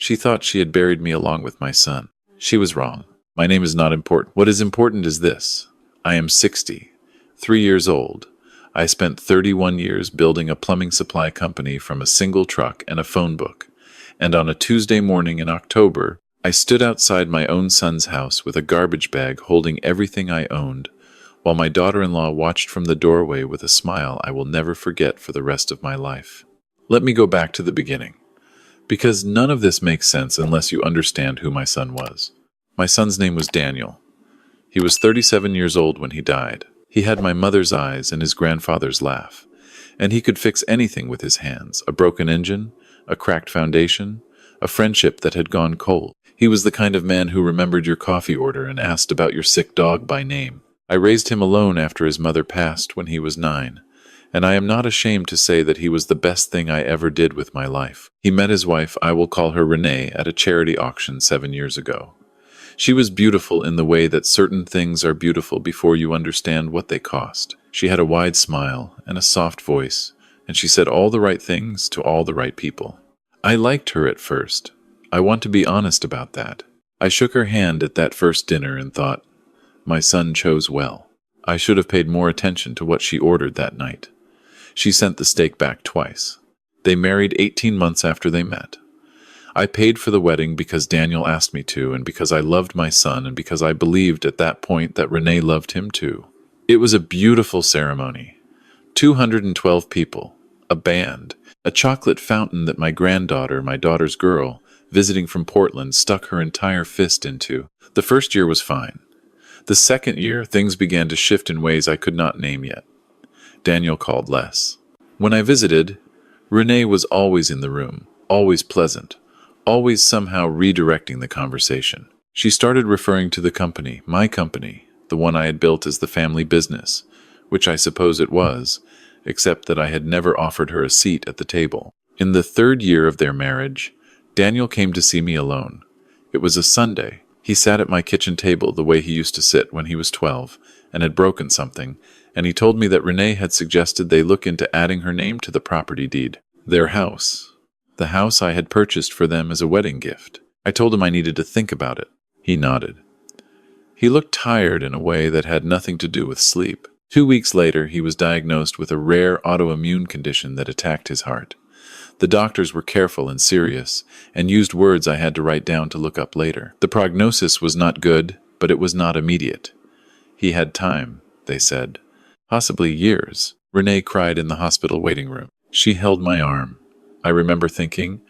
She thought she had buried me along with my son. She was wrong. My name is not important. What is important is this. I am 60, 3 years old. I spent 31 years building a plumbing supply company from a single truck and a phone book. And on a Tuesday morning in October, I stood outside my own son's house with a garbage bag holding everything I owned, while my daughter-in-law watched from the doorway with a smile I will never forget for the rest of my life. Let me go back to the beginning, because none of this makes sense unless you understand who my son was. My son's name was Daniel. He was 37 years old when he died. He had my mother's eyes and his grandfather's laugh, and he could fix anything with his hands, a broken engine, a cracked foundation, a friendship that had gone cold. He was the kind of man who remembered your coffee order and asked about your sick dog by name. I raised him alone after his mother passed when he was 9, and I am not ashamed to say that he was the best thing I ever did with my life. He met his wife, I will call her Renee, at a charity auction 7 years ago. She was beautiful in the way that certain things are beautiful before you understand what they cost. She had a wide smile and a soft voice, and she said all the right things to all the right people. I liked her at first. I want to be honest about that. I shook her hand at that first dinner and thought, my son chose well. I should have paid more attention to what she ordered that night. She sent the steak back twice. They married 18 months after they met. I paid for the wedding because Daniel asked me to, and because I loved my son, and because I believed at that point that Renee loved him too. It was a beautiful ceremony. 212 people, a band, a chocolate fountain that my granddaughter, my daughter's girl, visiting from Portland, stuck her entire fist into. The first year was fine. The second year, things began to shift in ways I could not name yet. Daniel called less. When I visited, Renee was always in the room, always pleasant, always somehow redirecting the conversation. She started referring to the company, my company, the one I had built as the family business, which I suppose it was, except that I had never offered her a seat at the table. In the 3rd year of their marriage, Daniel came to see me alone. It was a Sunday. He sat at my kitchen table the way he used to sit when he was 12 and had broken something, and he told me that Renee had suggested they look into adding her name to the property deed. Their house. The house I had purchased for them as a wedding gift. I told him I needed to think about it. He nodded. He looked tired in a way that had nothing to do with sleep. 2 weeks later, he was diagnosed with a rare autoimmune condition that attacked his heart. The doctors were careful and serious, and used words I had to write down to look up later. The prognosis was not good, but it was not immediate. He had time, they said. Possibly years. Renee cried in the hospital waiting room. She held my arm. I remember thinking,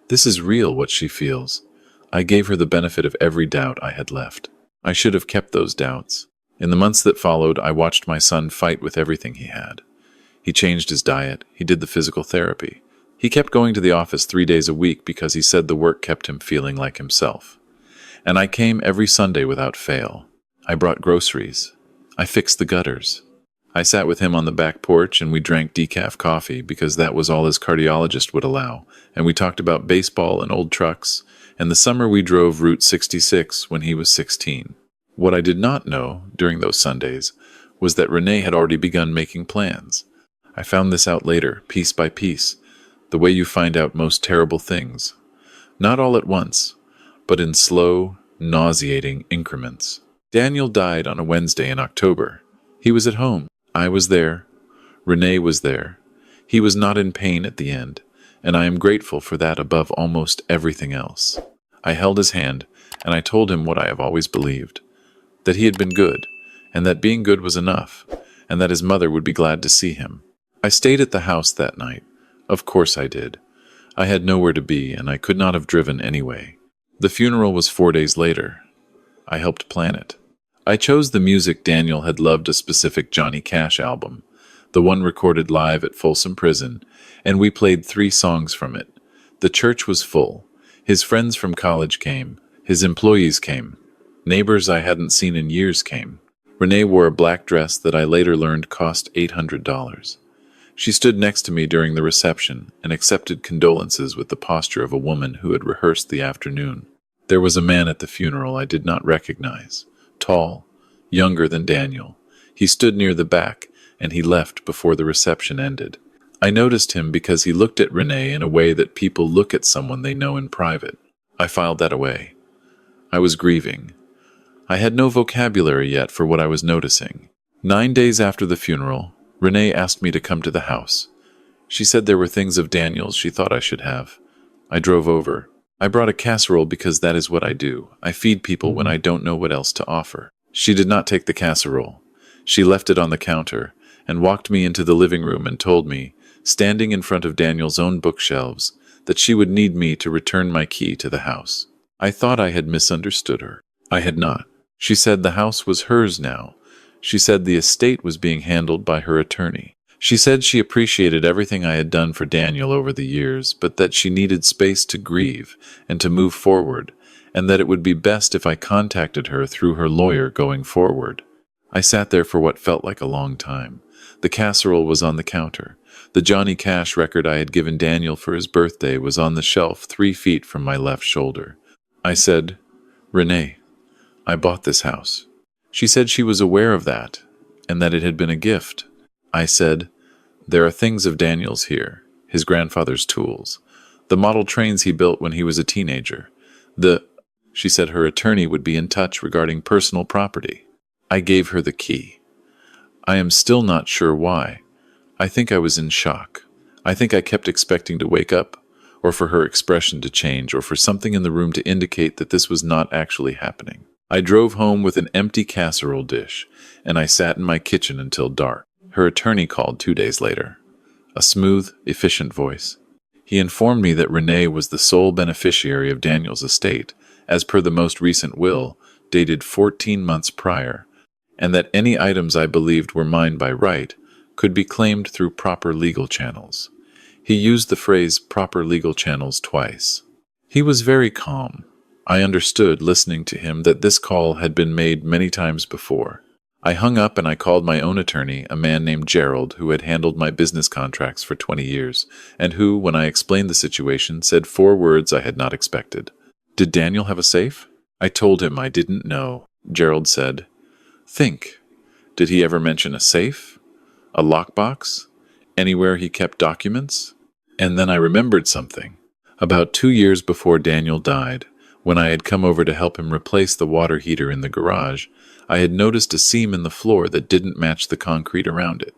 this is real what she feels. I gave her the benefit of every doubt I had left. I should have kept those doubts. In the months that followed, I watched my son fight with everything he had. He changed his diet. He did the physical therapy. He kept going to the office 3 days a week because he said the work kept him feeling like himself. And I came every Sunday without fail. I brought groceries. I fixed the gutters. I sat with him on the back porch and we drank decaf coffee because that was all his cardiologist would allow, and we talked about baseball and old trucks, and the summer we drove Route 66 when he was 16. What I did not know during those Sundays was that Renee had already begun making plans. I found this out later, piece by piece, the way you find out most terrible things. Not all at once, but in slow, nauseating increments. Daniel died on a Wednesday in October. He was at home. I was there. Renee was there. He was not in pain at the end, and I am grateful for that above almost everything else. I held his hand, and I told him what I have always believed, that he had been good, and that being good was enough, and that his mother would be glad to see him. I stayed at the house that night. Of course I did. I had nowhere to be, and I could not have driven anyway. The funeral was 4 days later. I helped plan it. I chose the music. Daniel had loved a specific Johnny Cash album, the one recorded live at Folsom Prison, and we played 3 songs from it. The church was full. His friends from college came. His employees came. Neighbors I hadn't seen in years came. Renee wore a black dress that I later learned cost $800. She stood next to me during the reception and accepted condolences with the posture of a woman who had rehearsed the afternoon. There was a man at the funeral I did not recognize. Tall, younger than Daniel. He stood near the back, and he left before the reception ended. I noticed him because he looked at Renee in a way that people look at someone they know in private. I filed that away. I was grieving. I had no vocabulary yet for what I was noticing. 9 days after the funeral, Renee asked me to come to the house. She said there were things of Daniel's she thought I should have. I drove over. I brought a casserole because that is what I do. I feed people when I don't know what else to offer. She did not take the casserole. She left it on the counter and walked me into the living room and told me, standing in front of Daniel's own bookshelves, that she would need me to return my key to the house. I thought I had misunderstood her. I had not. She said the house was hers now. She said the estate was being handled by her attorney. She said she appreciated everything I had done for Daniel over the years, but that she needed space to grieve and to move forward, and that it would be best if I contacted her through her lawyer going forward. I sat there for what felt like a long time. The casserole was on the counter. The Johnny Cash record I had given Daniel for his birthday was on the shelf 3 feet from my left shoulder. I said, "Renee, I bought this house." She said she was aware of that, and that it had been a gift. I said, "There are things of Daniel's here, his grandfather's tools, the model trains he built when he was a teenager. She said her attorney would be in touch regarding personal property. I gave her the key. I am still not sure why. I think I was in shock. I think I kept expecting to wake up, or for her expression to change, or for something in the room to indicate that this was not actually happening. I drove home with an empty casserole dish, and I sat in my kitchen until dark. Her attorney called 2 days later. A smooth, efficient voice. He informed me that Renee was the sole beneficiary of Daniel's estate, as per the most recent will, dated 14 months prior, and that any items I believed were mine by right could be claimed through proper legal channels. He used the phrase proper legal channels twice. He was very calm. I understood, listening to him, that this call had been made many times before. I hung up and I called my own attorney, a man named Gerald, who had handled my business contracts for 20 years, and who, when I explained the situation, said 4 words I had not expected. "Did Daniel have a safe?" I told him I didn't know. Gerald said, "Think. Did he ever mention a safe? A lockbox? Anywhere he kept documents?" And then I remembered something. About 2 years before Daniel died, when I had come over to help him replace the water heater in the garage, I had noticed a seam in the floor that didn't match the concrete around it.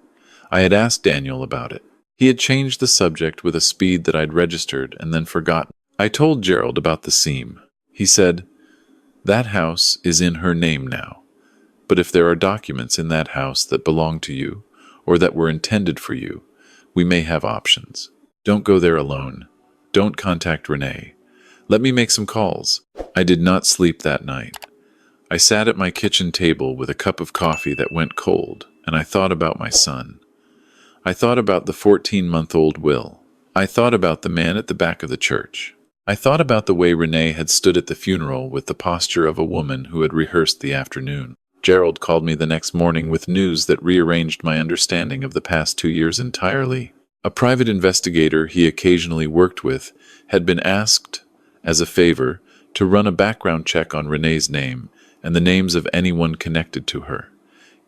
I had asked Daniel about it. He had changed the subject with a speed that I'd registered and then forgotten. I told Gerald about the seam. He said, "That house is in her name now. But if there are documents in that house that belong to you, or that were intended for you, we may have options. Don't go there alone. Don't contact Renee. Let me make some calls." I did not sleep that night. I sat at my kitchen table with a cup of coffee that went cold, and I thought about my son. I thought about the 14-month-old Will. I thought about the man at the back of the church. I thought about the way Renee had stood at the funeral with the posture of a woman who had rehearsed the afternoon. Gerald called me the next morning with news that rearranged my understanding of the past 2 years entirely. A private investigator he occasionally worked with had been asked, as a favor, to run a background check on Renee's name and the names of anyone connected to her.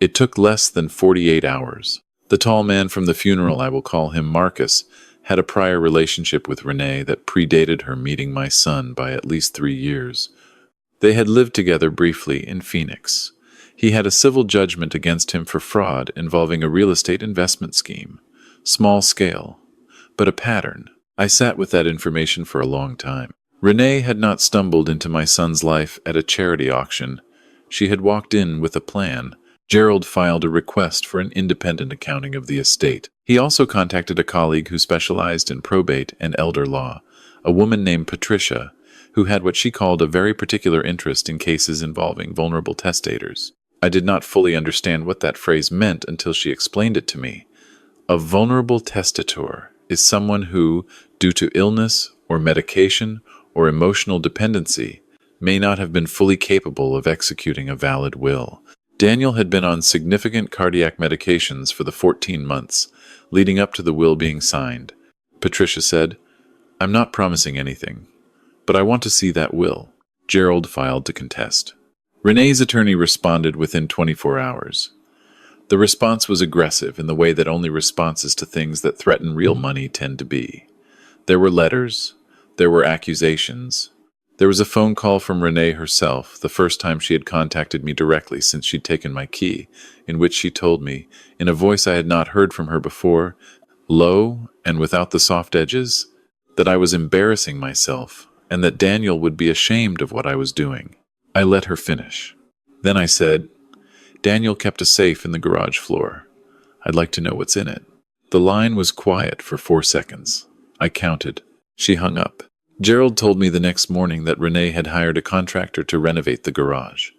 It took less than 48 hours. The tall man from the funeral, I will call him Marcus, had a prior relationship with Renee that predated her meeting my son by at least 3 years. They had lived together briefly in Phoenix. He had a civil judgment against him for fraud involving a real estate investment scheme. Small scale, but a pattern. I sat with that information for a long time. Renee had not stumbled into my son's life at a charity auction. She had walked in with a plan. Gerald filed a request for an independent accounting of the estate. He also contacted a colleague who specialized in probate and elder law, a woman named Patricia, who had what she called a very particular interest in cases involving vulnerable testators. I did not fully understand what that phrase meant until she explained it to me. A vulnerable testator is someone who, due to illness or medication or emotional dependency, may not have been fully capable of executing a valid will. Daniel had been on significant cardiac medications for the 14 months leading up to the will being signed. Patricia said, "I'm not promising anything, but I want to see that will." Gerald filed to contest. Renee's attorney responded within 24 hours. The response was aggressive in the way that only responses to things that threaten real money tend to be. There were letters. There were accusations. There was a phone call from Renee herself, the first time she had contacted me directly since she'd taken my key, in which she told me, in a voice I had not heard from her before, low and without the soft edges, that I was embarrassing myself and that Daniel would be ashamed of what I was doing. I let her finish. Then I said, Daniel kept a safe in the garage floor. I'd like to know what's in it. The line was quiet for 4 seconds. I counted. She hung up. Gerald told me the next morning that Renee had hired a contractor to renovate the garage.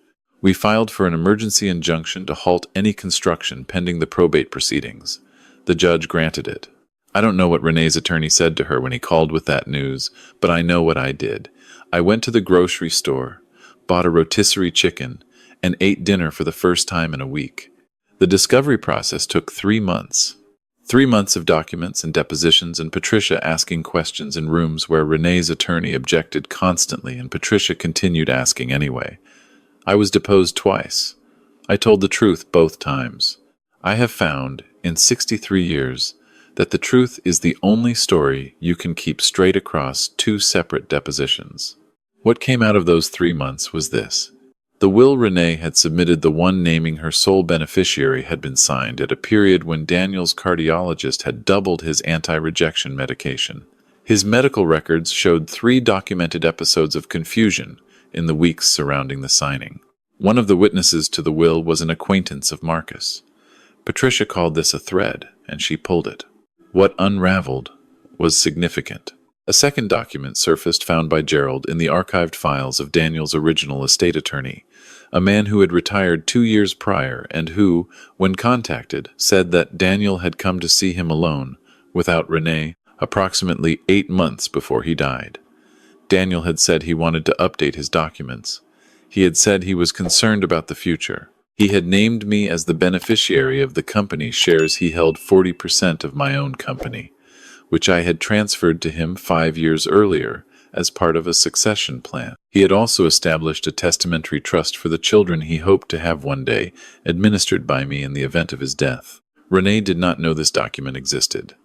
We filed for an emergency injunction to halt any construction pending the probate proceedings. The judge granted it. I don't know what Renee's attorney said to her when he called with that news, but I know what I did. I went to the grocery store, bought a rotisserie chicken, and ate dinner for the first time in a week. The discovery process took 3 months. 3 months of documents and depositions and Patricia asking questions in rooms where Renee's attorney objected constantly and Patricia continued asking anyway. I was deposed twice. I told the truth both times. I have found, in 63 years, that the truth is the only story you can keep straight across 2 separate depositions. What came out of those 3 months was this. The will Renee had submitted, the one naming her sole beneficiary, had been signed at a period when Daniel's cardiologist had doubled his anti-rejection medication. His medical records showed 3 documented episodes of confusion in the weeks surrounding the signing. One of the witnesses to the will was an acquaintance of Marcus. Patricia called this a thread, and she pulled it. What unraveled was significant. A second document surfaced found by Gerald in the archived files of Daniel's original estate attorney, a man who had retired 2 years prior and who, when contacted, said that Daniel had come to see him alone, without Renee, approximately 8 months before he died. Daniel had said he wanted to update his documents. He had said he was concerned about the future. He had named me as the beneficiary of the company shares he held 40% of my own company, which I had transferred to him 5 years earlier as part of a succession plan. He had also established a testamentary trust for the children he hoped to have one day, administered by me in the event of his death. Renee did not know this document existed.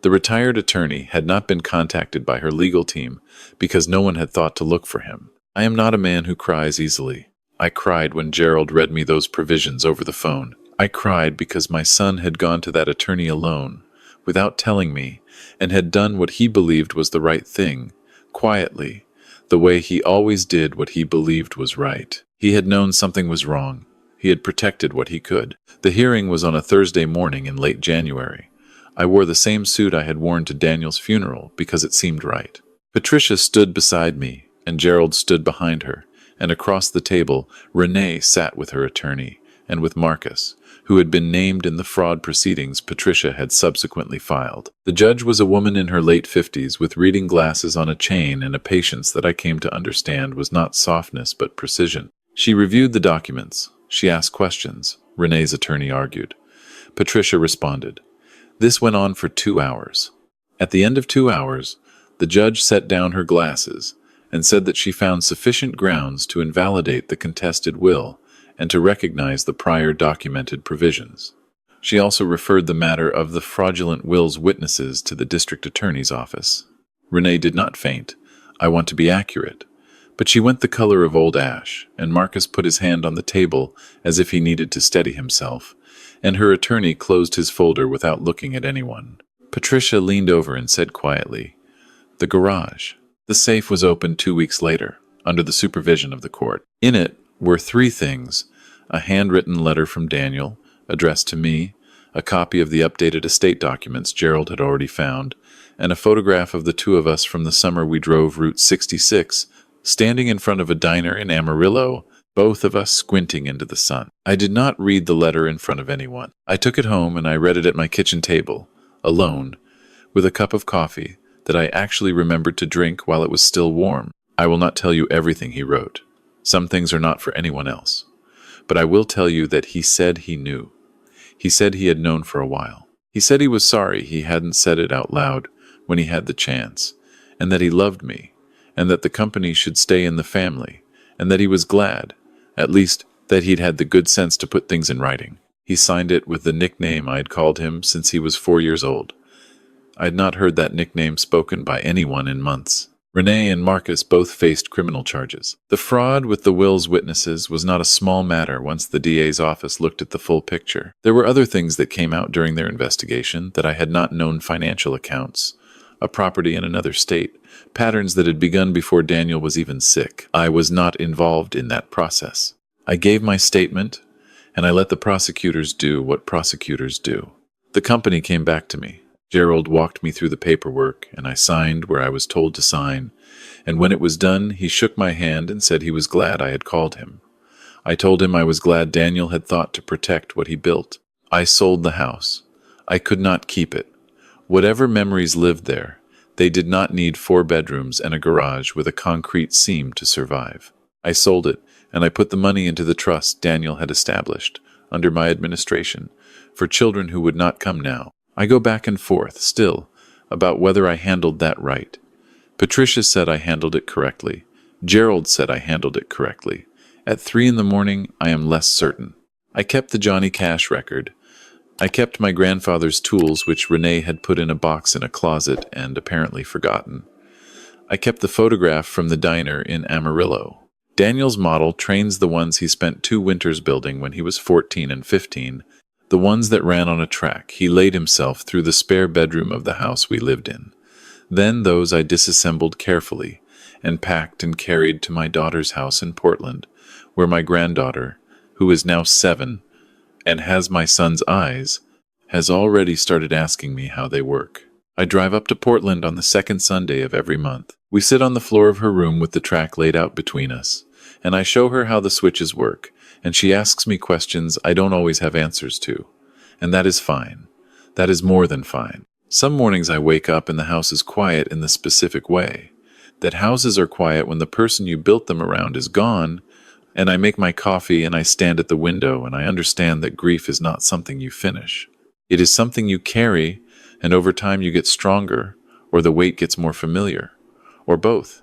The retired attorney had not been contacted by her legal team because no one had thought to look for him. I am not a man who cries easily. I cried when Gerald read me those provisions over the phone. I cried because my son had gone to that attorney alone, without telling me, and had done what he believed was the right thing, quietly, the way he always did what he believed was right. He had known something was wrong. He had protected what he could. The hearing was on a Thursday morning in late January. I wore the same suit I had worn to Daniel's funeral because it seemed right. Patricia stood beside me, and Gerald stood behind her, and across the table, Renee sat with her attorney, and with Marcus, who had been named in the fraud proceedings Patricia had subsequently filed. The judge was a woman in her late 50s with reading glasses on a chain and a patience that I came to understand was not softness but precision. She reviewed the documents. She asked questions. Renee's attorney argued. Patricia responded. This went on for 2 hours. At the end of 2 hours, the judge set down her glasses and said that she found sufficient grounds to invalidate the contested will and to recognize the prior documented provisions. She also referred the matter of the fraudulent will's witnesses to the district attorney's office. Renee did not faint. I want to be accurate. But she went the color of old ash, and Marcus put his hand on the table as if he needed to steady himself, and her attorney closed his folder without looking at anyone. Patricia leaned over and said quietly, "The garage." The safe was opened 2 weeks later, under the supervision of the court. In it were 3 things: a handwritten letter from Daniel, addressed to me, a copy of the updated estate documents Gerald had already found, and a photograph of the 2 of us from the summer we drove Route 66, standing in front of a diner in Amarillo, both of us squinting into the sun. I did not read the letter in front of anyone. I took it home and I read it at my kitchen table, alone, with a cup of coffee that I actually remembered to drink while it was still warm. I will not tell you everything he wrote. Some things are not for anyone else. But I will tell you that he said he knew. He said he had known for a while. He said he was sorry he hadn't said it out loud when he had the chance, and that he loved me, and that the company should stay in the family, and that he was glad, at least that he'd had the good sense to put things in writing. He signed it with the nickname I had called him since he was 4 years old. I had not heard that nickname spoken by anyone in months. Renee and Marcus both faced criminal charges. The fraud with the will's witnesses was not a small matter once the DA's office looked at the full picture. There were other things that came out during their investigation that I had not known: financial accounts, a property in another state, patterns that had begun before Daniel was even sick. I was not involved in that process. I gave my statement, and I let the prosecutors do what prosecutors do. The company came back to me. Gerald walked me through the paperwork, and I signed where I was told to sign, and when it was done, he shook my hand and said he was glad I had called him. I told him I was glad Daniel had thought to protect what he built. I sold the house. I could not keep it. Whatever memories lived there, they did not need 4 bedrooms and a garage with a concrete seam to survive. I sold it, and I put the money into the trust Daniel had established, under my administration, for children who would not come now. I go back and forth, still, about whether I handled that right. Patricia said I handled it correctly. Gerald said I handled it correctly. At 3 in the morning, I am less certain. I kept the Johnny Cash record. I kept my grandfather's tools, which Renee had put in a box in a closet and apparently forgotten. I kept the photograph from the diner in Amarillo. Daniel's model trains the ones he spent 2 winters building when he was 14 and 15, the ones that ran on a track. He laid himself through the spare bedroom of the house we lived in. Then those I disassembled carefully and packed and carried to my daughter's house in Portland, where my granddaughter, who is now 7 and has my son's eyes, has already started asking me how they work. I drive up to Portland on the 2nd Sunday of every month. We sit on the floor of her room with the track laid out between us, and I show her how the switches work, and she asks me questions I don't always have answers to. And that is fine. That is more than fine. Some mornings I wake up and the house is quiet in the specific way. That houses are quiet when the person you built them around is gone, and I make my coffee and I stand at the window and I understand that grief is not something you finish. It is something you carry, and over time you get stronger, or the weight gets more familiar, or both.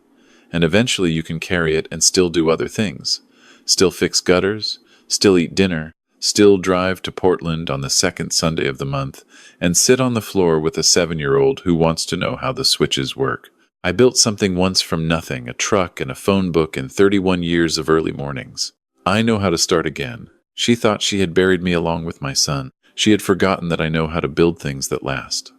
And eventually you can carry it and still do other things. Still fix gutters, still eat dinner, still drive to Portland on the 2nd Sunday of the month, and sit on the floor with a 7-year-old who wants to know how the switches work. I built something once from nothing, a truck and a phone book and 31 years of early mornings. I know how to start again. She thought she had buried me along with my son. She had forgotten that I know how to build things that last.